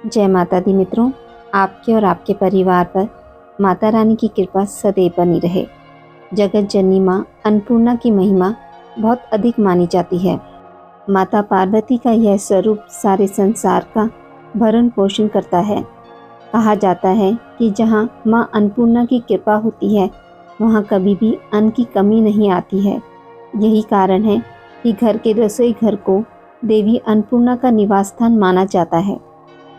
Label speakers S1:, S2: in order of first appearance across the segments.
S1: जय माता दी मित्रों, आपके और आपके परिवार पर माता रानी की कृपा सदैव बनी रहे। जगत जननी माँ अन्नपूर्णा की महिमा बहुत अधिक मानी जाती है। माता पार्वती का यह स्वरूप सारे संसार का भरण पोषण करता है। कहा जाता है कि जहाँ माँ अन्नपूर्णा की कृपा होती है वहाँ कभी भी अन्न की कमी नहीं आती है। यही कारण है कि घर के रसोई घर को देवी अन्नपूर्णा का निवास स्थान माना जाता है।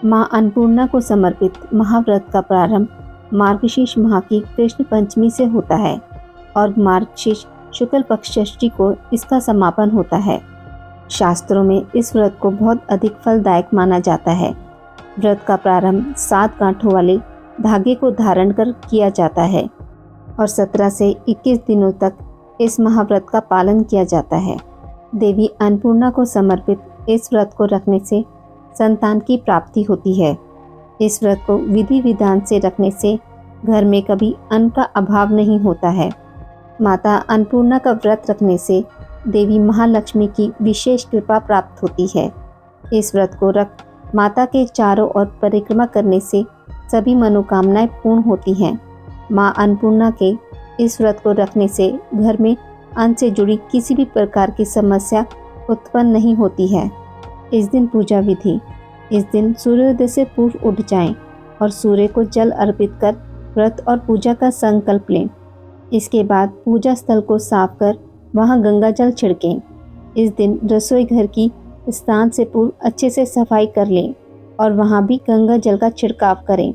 S1: माँ अन्नपूर्णा को समर्पित महाव्रत का प्रारंभ मार्गशीर्ष माह की कृष्ण पंचमी से होता है और मार्गशीर्ष शुक्ल पक्ष षष्ठी को इसका समापन होता है। शास्त्रों में इस व्रत को बहुत अधिक फलदायक माना जाता है। व्रत का प्रारंभ 7 गांठों वाले धागे को धारण कर किया जाता है और 17 से 21 दिनों तक इस महाव्रत का पालन किया जाता है। देवी अन्नपूर्णा को समर्पित इस व्रत को रखने से संतान की प्राप्ति होती है। इस व्रत को विधि विधान से रखने से घर में कभी अन्न का अभाव नहीं होता है। माता अन्नपूर्णा का व्रत रखने से देवी महालक्ष्मी की विशेष कृपा प्राप्त होती है। इस व्रत को रख माता के चारों ओर परिक्रमा करने से सभी मनोकामनाएं पूर्ण होती हैं। माँ अन्नपूर्णा के इस व्रत को रखने से घर में अन्न से जुड़ी किसी भी प्रकार की समस्या उत्पन्न नहीं होती है। इस दिन पूजा विधि। इस दिन सूर्योदय से पूर्व उठ जाएं और सूर्य को जल अर्पित कर व्रत और पूजा का संकल्प लें। इसके बाद पूजा स्थल को साफ कर वहां गंगा जल छिड़कें। इस दिन रसोई घर की स्नान से पूर्व अच्छे से सफाई कर लें और वहां भी गंगा जल का छिड़काव करें।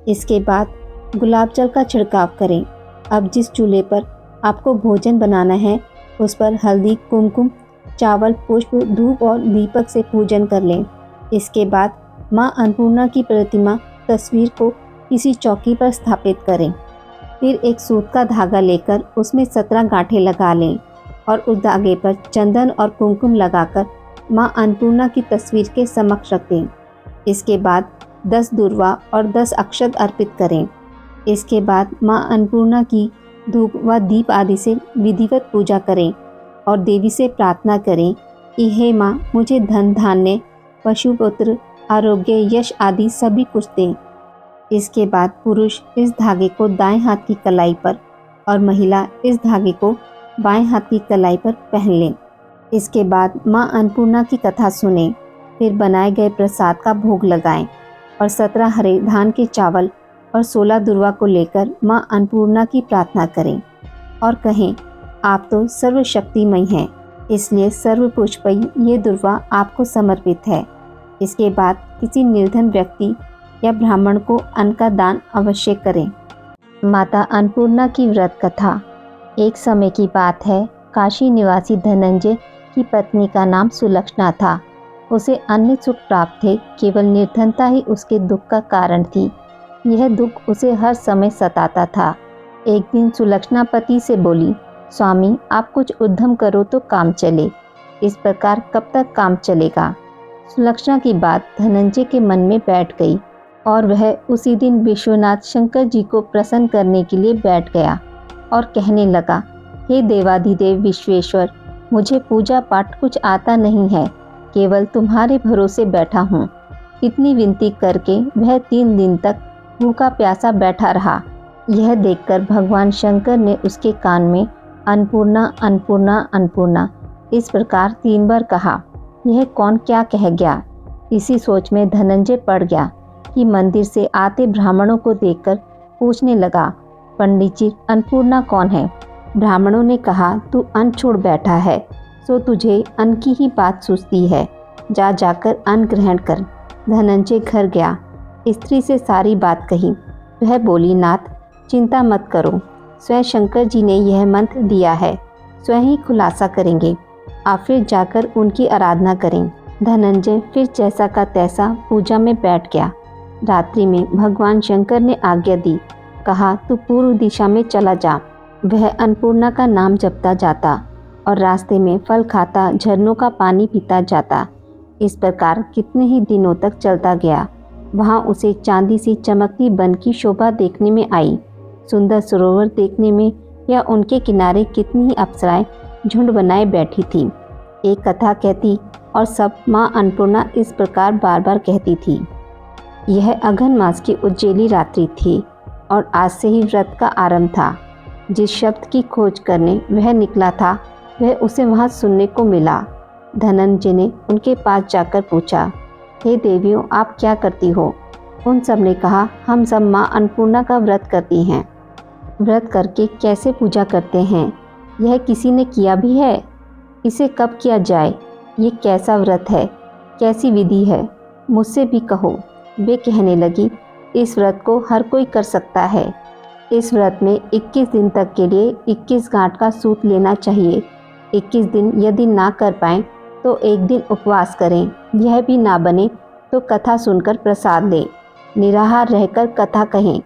S1: इसके बाद गुलाब जल का छिड़काव करें। अब जिस चूल्हे पर आपको भोजन बनाना है उस पर हल्दी, कुमकुम, चावल, पुष्प, धूप और दीपक से पूजन कर लें। इसके बाद माँ अन्नपूर्णा की प्रतिमा तस्वीर को किसी चौकी पर स्थापित करें। फिर एक सूत का धागा लेकर उसमें 17 गांठें लगा लें और उस धागे पर चंदन और कुमकुम लगाकर माँ अन्नपूर्णा की तस्वीर के समक्ष रख दें। इसके बाद 10 दूर्वा और 10 अक्षत अर्पित करें। इसके बाद माँ अन्नपूर्णा की धूप व दीप आदि से विधिवत पूजा करें और देवी से प्रार्थना करें कि हे माँ, मुझे धन धान्य, पशु पुत्र, आरोग्य, यश आदि सभी कुछ दें। इसके बाद पुरुष इस धागे को दाएं हाथ की कलाई पर और महिला इस धागे को बाएं हाथ की कलाई पर पहन लें। इसके बाद माँ अन्नपूर्णा की कथा सुनें। फिर बनाए गए प्रसाद का भोग लगाएं और 17 हरे धान के चावल और 16 दुर्वा को लेकर माँ अन्नपूर्णा की प्रार्थना करें और कहें, आप तो सर्वशक्तिमयी हैं, इसलिए सर्वपुष्पयी ये दुर्वा आपको समर्पित है। इसके बाद किसी निर्धन व्यक्ति या ब्राह्मण को अन्न का दान अवश्य करें। माता अन्नपूर्णा की व्रत कथा। एक समय की बात है, काशी निवासी धनंजय की पत्नी का नाम सुलक्षणा था। उसे अन्य सुख प्राप्त थे, केवल निर्धनता ही उसके दुख का कारण थी। यह दुख उसे हर समय सताता था। एक दिन सुलक्षणा पति से बोली, स्वामी, आप कुछ उद्यम करो तो काम चले। इस प्रकार कब तक काम चलेगा? सुलक्षणा की बात धनंजय के मन में बैठ गई और वह उसी दिन विश्वनाथ शंकर जी को प्रसन्न करने के लिए बैठ गया और कहने लगा, हे देवाधिदेव विश्वेश्वर, मुझे पूजा पाठ कुछ आता नहीं है, केवल तुम्हारे भरोसे बैठा हूँ। इतनी विनती करके वह 3 दिन तक भूखा प्यासा बैठा रहा। यह देखकर भगवान शंकर ने उसके कान में अन्नपूर्णा, अन्नपूर्णा, अन्नपूर्णा इस प्रकार 3 बार कहा। यह कौन क्या कह गया? इसी सोच में धनंजय पड़ गया कि मंदिर से आते ब्राह्मणों को देखकर पूछने लगा, पंडित जी, अन्नपूर्णा कौन है? ब्राह्मणों ने कहा, तू अन्न छोड़ बैठा है, सो तुझे अन्न की ही बात सूझती है। जाकर अन्न ग्रहण कर। धनंजय घर गया, स्त्री से सारी बात कही। वह बोली, नाथ, चिंता मत करो, स्वयं शंकर जी ने यह मंत्र दिया है, स्वयं ही खुलासा करेंगे। आप फिर जाकर उनकी आराधना करें। धनंजय फिर जैसा का तैसा पूजा में बैठ गया। रात्रि में भगवान शंकर ने आज्ञा दी, कहा, तू पूर्व दिशा में चला जा। वह अन्नपूर्णा का नाम जपता जाता और रास्ते में फल खाता, झरनों का पानी पीता जाता। इस प्रकार कितने ही दिनों तक चलता गया। वहाँ उसे चांदी सी चमकती वन की शोभा देखने में आई, सुंदर सरोवर देखने में या उनके किनारे कितनी ही अप्सराएं झुंड बनाए बैठी थी। एक कथा कहती और सब माँ अन्नपूर्णा इस प्रकार बार बार कहती थी। यह अघन मास की उज्जैली रात्रि थी और आज से ही व्रत का आरंभ था। जिस शब्द की खोज करने वह निकला था वह उसे वहाँ सुनने को मिला। धनंजय ने उनके पास जाकर पूछा, हे देवियों, आप क्या करती हो? उन सब ने कहा, हम सब माँ अन्नपूर्णा का व्रत करती हैं। व्रत करके कैसे पूजा करते हैं? यह किसी ने किया भी है? इसे कब किया जाए? ये कैसा व्रत है? कैसी विधि है? मुझसे भी कहो। वे कहने लगी, इस व्रत को हर कोई कर सकता है। इस व्रत में 21 दिन तक के लिए 21 गांठ का सूत लेना चाहिए। 21 दिन यदि ना कर पाएँ तो एक दिन उपवास करें। यह भी ना बने तो कथा सुनकर प्रसाद लें। निराहार रहकर कथा कहें।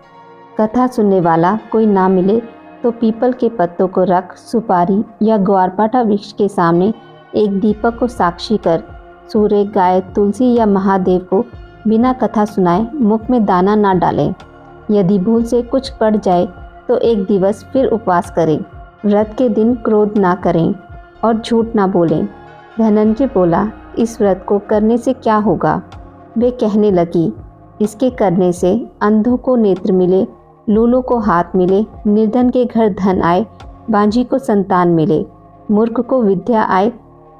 S1: कथा सुनने वाला कोई ना मिले तो पीपल के पत्तों को रख सुपारी या ग्वारपाठा वृक्ष के सामने एक दीपक को साक्षी कर सूर्य, गाय, तुलसी या महादेव को बिना कथा सुनाए मुख में दाना ना डालें। यदि भूल से कुछ पड़ जाए तो एक दिवस फिर उपवास करें। व्रत के दिन क्रोध ना करें और झूठ ना बोलें। धनंजय बोला, इस व्रत को करने से क्या होगा? वे कहने लगी, इसके करने से अंधों को नेत्र मिले, लूलों को हाथ मिले, निर्धन के घर धन आए, बांझी को संतान मिले, मूर्ख को विद्या आए।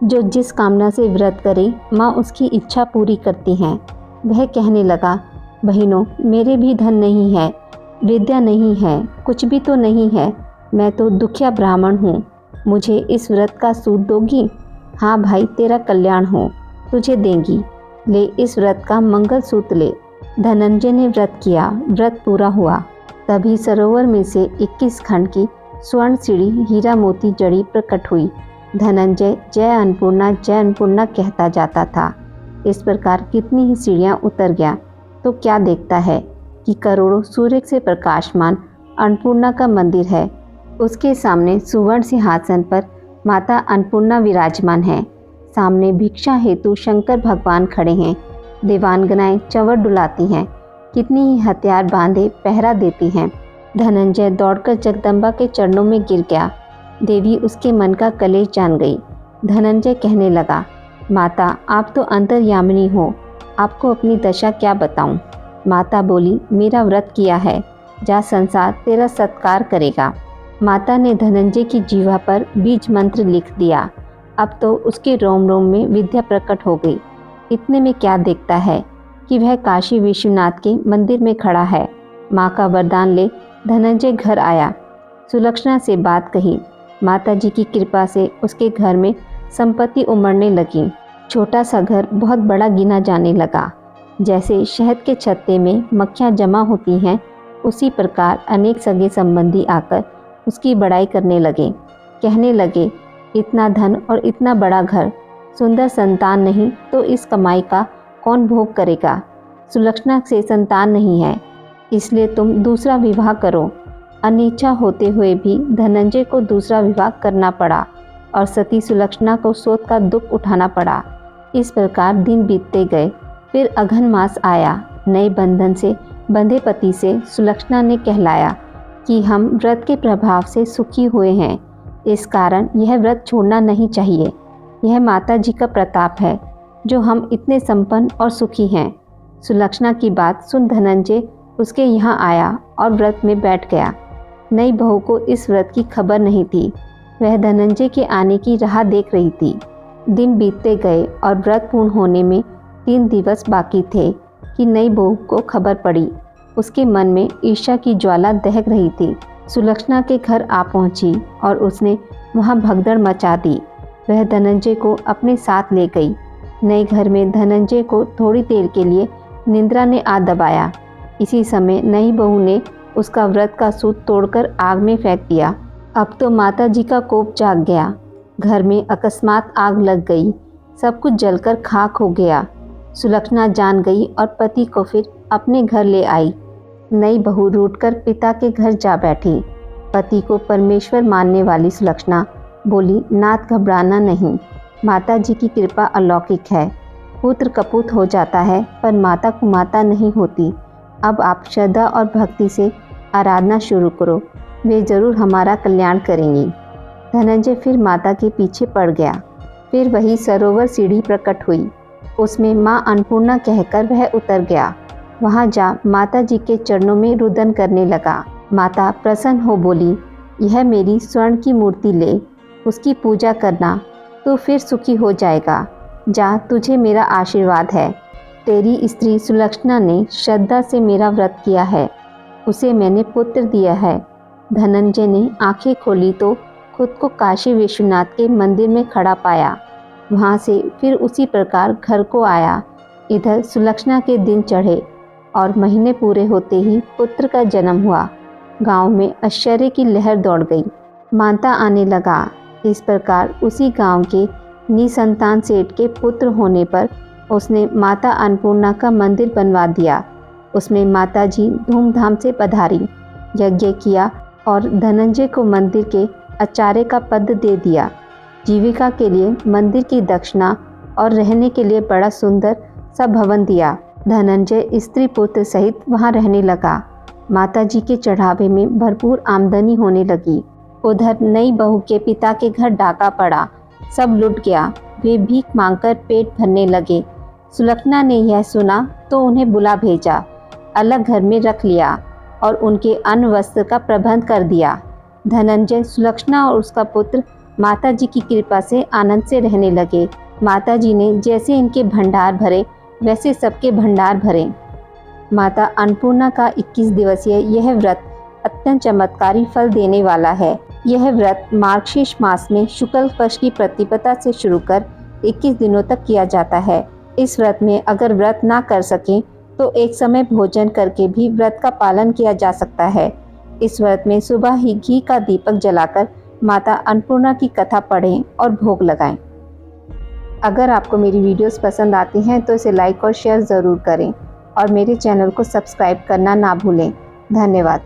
S1: जो जिस कामना से व्रत करे माँ उसकी इच्छा पूरी करती हैं। वह कहने लगा, बहनों, मेरे भी धन नहीं है, विद्या नहीं है, कुछ भी तो नहीं है। मैं तो दुखिया ब्राह्मण हूँ। मुझे इस व्रत का सूत दोगी? हाँ भाई, तेरा कल्याण हो, तुझे देंगी। ले इस व्रत का मंगल सूत्र ले। धनंजय ने व्रत किया। व्रत पूरा हुआ। तभी सरोवर में से 21 खंड की स्वर्ण सीढ़ी हीरा मोती जड़ी प्रकट हुई। धनंजय जय अन्नपूर्णा कहता जाता था। इस प्रकार कितनी ही सीढ़ियाँ उतर गया तो क्या देखता है कि करोड़ों सूर्य से प्रकाशमान अन्नपूर्णा का मंदिर है। उसके सामने सुवर्ण सिंहासन पर माता अन्नपूर्णा विराजमान है। सामने भिक्षा हेतु शंकर भगवान खड़े हैं। देवांगनाएं चंवर डुलाती हैं। कितनी ही हथियार बांधे पहरा देती हैं। धनंजय दौड़कर जगदम्बा के चरणों में गिर गया। देवी उसके मन का कलेश जान गई। धनंजय कहने लगा, माता, आप तो अंतर्यामिनी हो, आपको अपनी दशा क्या बताऊं? माता बोली, मेरा व्रत किया है, जा, संसार तेरा सत्कार करेगा। माता ने धनंजय की जीवा पर बीज मंत्र लिख दिया। अब तो उसके रोम रोम में विद्या प्रकट हो गई। इतने में क्या देखता है कि वह काशी विश्वनाथ के मंदिर में खड़ा है। माँ का वरदान ले धनंजय घर आया। सुलक्षणा से बात कही। माता जी की कृपा से उसके घर में संपत्ति उमड़ने लगी। छोटा सा घर बहुत बड़ा गिना जाने लगा। जैसे शहद के छत्ते में मक्खियाँ जमा होती हैं, उसी प्रकार अनेक सगे संबंधी आकर उसकी बड़ाई करने लगे। कहने लगे, इतना धन और इतना बड़ा घर, सुंदर संतान नहीं तो इस कमाई का कौन भोग करेगा? सुलक्षणा से संतान नहीं है, इसलिए तुम दूसरा विवाह करो। अनिच्छा होते हुए भी धनंजय को दूसरा विवाह करना पड़ा और सती सुलक्षणा को शोक का दुख उठाना पड़ा। इस प्रकार दिन बीतते गए। फिर अघन मास आया। नए बंधन से बंधे पति से सुलक्षणा ने कहलाया कि हम व्रत के प्रभाव से सुखी हुए हैं, इस कारण यह व्रत छोड़ना नहीं चाहिए। यह माता जी का प्रताप है जो हम इतने संपन्न और सुखी हैं। सुलक्षणा की बात सुन धनंजय उसके यहाँ आया और व्रत में बैठ गया। नई बहू को इस व्रत की खबर नहीं थी। वह धनंजय के आने की राह देख रही थी। दिन बीतते गए और व्रत पूर्ण होने में 3 दिवस बाकी थे कि नई बहू को खबर पड़ी। उसके मन में ईर्ष्या की ज्वाला दहक रही थी। सुलक्षणा के घर आ पहुंची और उसने वहां भगदड़ मचा दी। वह धनंजय को अपने साथ ले गई। नए घर में धनंजय को थोड़ी देर के लिए निद्रा ने आ दबाया। इसी समय नई बहू ने उसका व्रत का सूत तोड़कर आग में फेंक दिया। अब तो माता जी का कोप जाग गया। घर में अकस्मात आग लग गई। सब कुछ जलकर खाक हो गया। सुलक्षणा जान गई और पति को फिर अपने घर ले आई। नई बहू रूठकर पिता के घर जा बैठी। पति को परमेश्वर मानने वाली सुलक्षणा बोली, नाथ, घबराना नहीं, माता जी की कृपा अलौकिक है। पुत्र कपूत हो जाता है पर माता कुमाता नहीं होती। अब आप श्रद्धा और भक्ति से आराधना शुरू करो, वे जरूर हमारा कल्याण करेंगी। धनंजय फिर माता के पीछे पड़ गया। फिर वही सरोवर सीढ़ी प्रकट हुई। उसमें माँ अन्नपूर्णा कहकर वह उतर गया। वहाँ जा माता जी के चरणों में रुदन करने लगा। माता प्रसन्न हो बोली, यह मेरी स्वर्ण की मूर्ति ले, उसकी पूजा करना, तो फिर सुखी हो जाएगा। जा, तुझे मेरा आशीर्वाद है। तेरी स्त्री सुलक्षणा ने श्रद्धा से मेरा व्रत किया है, उसे मैंने पुत्र दिया है। धनंजय ने आंखें खोली तो खुद को काशी विश्वनाथ के मंदिर में खड़ा पाया। वहाँ से फिर उसी प्रकार घर को आया। इधर सुलक्षणा के दिन चढ़े और महीने पूरे होते ही पुत्र का जन्म हुआ। गांव में आश्चर्य की लहर दौड़ गई। मानता आने लगा। इस प्रकार उसी गांव के निसंतान सेठ के पुत्र होने पर उसने माता अन्नपूर्णा का मंदिर बनवा दिया। उसमें माता जी धूमधाम से पधारी, यज्ञ किया और धनंजय को मंदिर के आचार्य का पद दे दिया। जीविका के लिए मंदिर की दक्षिणा और रहने के लिए बड़ा सुंदर सा भवन दिया। धनंजय स्त्री पुत्र सहित वहां रहने लगा। माता जी के चढ़ावे में भरपूर आमदनी होने लगी। उधर नई बहू के पिता के घर डाका पड़ा, सब लुट गया। वे भीख मांगकर पेट भरने लगे। सुलक्षणा ने यह सुना तो उन्हें बुला भेजा, अलग घर में रख लिया और उनके अन्न वस्त्र का प्रबंध कर दिया। धनंजय, सुलक्षणा और उसका पुत्र माता जी की कृपा से आनंद से रहने लगे। माता जी ने जैसे इनके भंडार भरे वैसे सबके भंडार भरे। माता अन्नपूर्णा का 21 दिवसीय यह व्रत अत्यंत चमत्कारी फल देने वाला है। यह व्रत मार्गशीर्ष मास में शुक्ल पक्ष की प्रतिपदा से शुरू कर 21 दिनों तक किया जाता है। इस व्रत में अगर व्रत ना कर सकें तो एक समय भोजन करके भी व्रत का पालन किया जा सकता है। इस व्रत में सुबह ही घी का दीपक जलाकर माता अन्नपूर्णा की कथा पढ़ें और भोग लगाएं। अगर आपको मेरी वीडियोस पसंद आती हैं तो इसे लाइक और शेयर ज़रूर करें और मेरे चैनल को सब्सक्राइब करना ना भूलें। धन्यवाद।